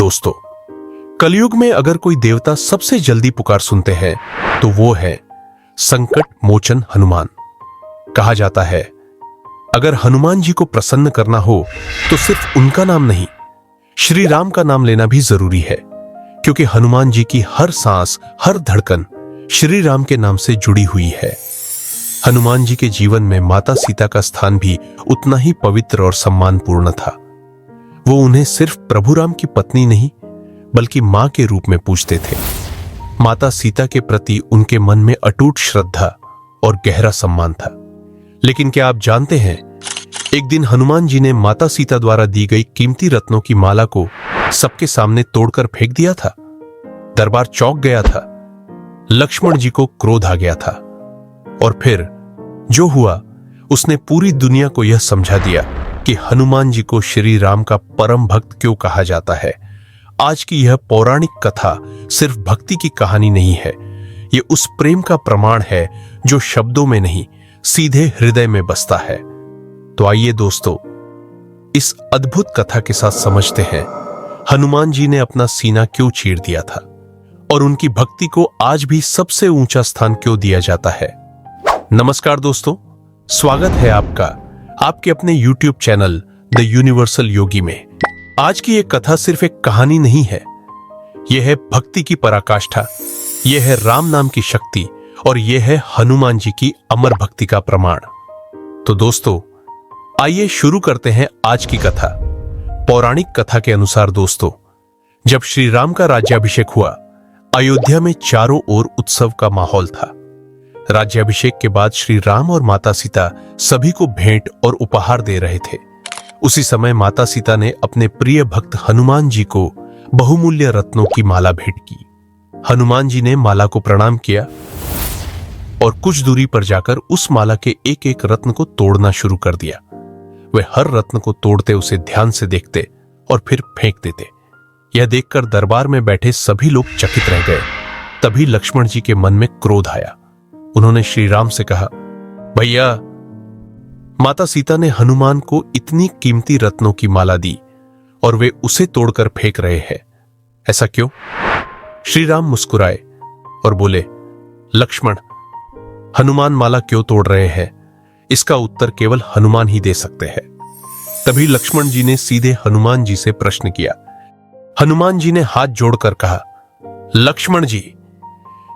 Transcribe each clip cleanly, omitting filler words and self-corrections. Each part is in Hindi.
दोस्तों, कलयुग में अगर कोई देवता सबसे जल्दी पुकार सुनते हैं तो वो है संकट मोचन हनुमान। कहा जाता है अगर हनुमान जी को प्रसन्न करना हो तो सिर्फ उनका नाम नहीं, श्री राम का नाम लेना भी जरूरी है, क्योंकि हनुमान जी की हर सांस, हर धड़कन श्री राम के नाम से जुड़ी हुई है। हनुमान जी के जीवन में माता सीता का स्थान भी उतना ही पवित्र और सम्मानपूर्ण था। वो उन्हें सिर्फ प्रभु राम की पत्नी नहीं बल्कि मां के रूप में पूजते थे। माता सीता के प्रति उनके मन में अटूट श्रद्धा और गहरा सम्मान था। लेकिन क्या आप जानते हैं, एक दिन हनुमान जी ने माता सीता द्वारा दी गई कीमती रत्नों की माला को सबके सामने तोड़कर फेंक दिया था। दरबार चौंक गया था। लक्ष्मण जी को क्रोध आ गया था और फिर जो हुआ उसने पूरी दुनिया को यह समझा दिया कि हनुमान जी को श्री राम का परम भक्त क्यों कहा जाता है। आज की यह पौराणिक कथा सिर्फ भक्ति की कहानी नहीं है, यह उस प्रेम का प्रमाण है जो शब्दों में नहीं, सीधे हृदय में बसता है। तो आइए दोस्तों, इस अद्भुत कथा के साथ समझते हैं हनुमान जी ने अपना सीना क्यों चीर दिया था और उनकी भक्ति को आज भी सबसे ऊंचा स्थान क्यों दिया जाता है। नमस्कार दोस्तों, स्वागत है आपका आपके अपने YouTube चैनल द यूनिवर्सल योगी में। आज की एक कथा सिर्फ एक कहानी नहीं है, यह है भक्ति की पराकाष्ठा, यह है राम नाम की शक्ति और यह है हनुमान जी की अमर भक्ति का प्रमाण। तो दोस्तों, आइए शुरू करते हैं आज की कथा। पौराणिक कथा के अनुसार दोस्तों, जब श्री राम का राज्याभिषेक हुआ, अयोध्या में चारों ओर उत्सव का माहौल था। राज्याभिषेक के बाद श्री राम और माता सीता सभी को भेंट और उपहार दे रहे थे। उसी समय माता सीता ने अपने प्रिय भक्त हनुमान जी को बहुमूल्य रत्नों की माला भेंट की। हनुमान जी ने माला को प्रणाम किया और कुछ दूरी पर जाकर उस माला के एक एक रत्न को तोड़ना शुरू कर दिया। वे हर रत्न को तोड़ते, उसे ध्यान से देखते और फिर फेंक देते। यह देखकर दरबार में बैठे सभी लोग चकित रह गए। तभी लक्ष्मण जी के मन में क्रोध आया। उन्होंने श्री राम से कहा, भैया, माता सीता ने हनुमान को इतनी कीमती रत्नों की माला दी और वे उसे तोड़कर फेंक रहे हैं, ऐसा क्यों? श्री राम मुस्कुराए और बोले, लक्ष्मण, हनुमान माला क्यों तोड़ रहे हैं, इसका उत्तर केवल हनुमान ही दे सकते हैं। तभी लक्ष्मण जी ने सीधे हनुमान जी से प्रश्न किया। हनुमान जी ने हाथ जोड़कर कहा, लक्ष्मण जी,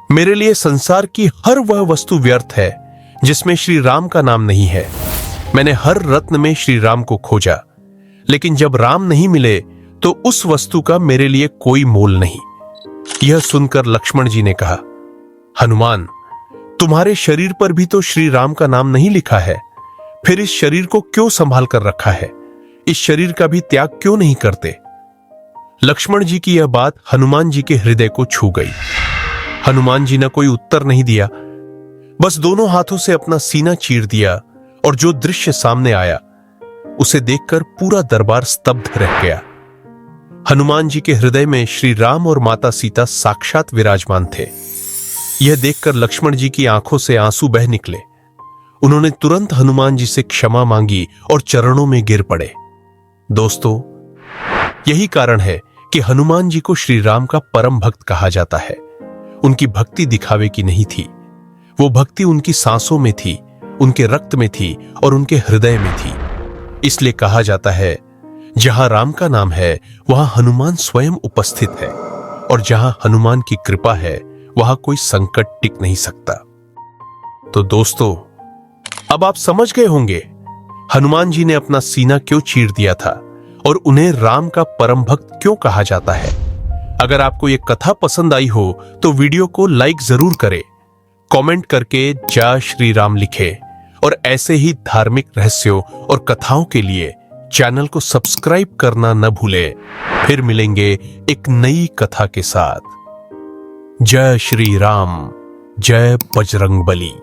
मेरे लिए संसार की हर वह वस्तु व्यर्थ है जिसमें श्री राम का नाम नहीं है। मैंने हर रत्न में श्री राम को खोजा, लेकिन जब राम नहीं मिले तो उस वस्तु का मेरे लिए कोई मोल नहीं। यह सुनकर लक्ष्मण जी ने कहा, हनुमान, तुम्हारे शरीर पर भी तो श्री राम का नाम नहीं लिखा है, फिर इस शरीर को क्यों संभाल कर रखा है? इस शरीर का भी त्याग क्यों नहीं करते? लक्ष्मण जी की यह बात हनुमान जी के हृदय को छू गई। हनुमान जी ने कोई उत्तर नहीं दिया, बस दोनों हाथों से अपना सीना चीर दिया और जो दृश्य सामने आया उसे देखकर पूरा दरबार स्तब्ध रह गया। हनुमान जी के हृदय में श्री राम और माता सीता साक्षात विराजमान थे। यह देखकर लक्ष्मण जी की आंखों से आंसू बह निकले। उन्होंने तुरंत हनुमान जी से क्षमा मांगी और चरणों में गिर पड़े। दोस्तों, यही कारण है कि हनुमान जी को श्री राम का परम भक्त कहा जाता है। उनकी भक्ति दिखावे की नहीं थी, वो भक्ति उनकी सांसों में थी, उनके रक्त में थी और उनके हृदय में थी। इसलिए कहा जाता है, जहां राम का नाम है वहां हनुमान स्वयं उपस्थित है, और जहां हनुमान की कृपा है वहां कोई संकट टिक नहीं सकता। तो दोस्तों, अब आप समझ गए होंगे हनुमान जी ने अपना सीना क्यों चीर दिया था और उन्हें राम का परम भक्त क्यों कहा जाता है। अगर आपको यह कथा पसंद आई हो तो वीडियो को लाइक जरूर करें, कमेंट करके जय श्री राम लिखें और ऐसे ही धार्मिक रहस्यों और कथाओं के लिए चैनल को सब्सक्राइब करना न भूलें। फिर मिलेंगे एक नई कथा के साथ। जय श्री राम, जय बजरंगबली।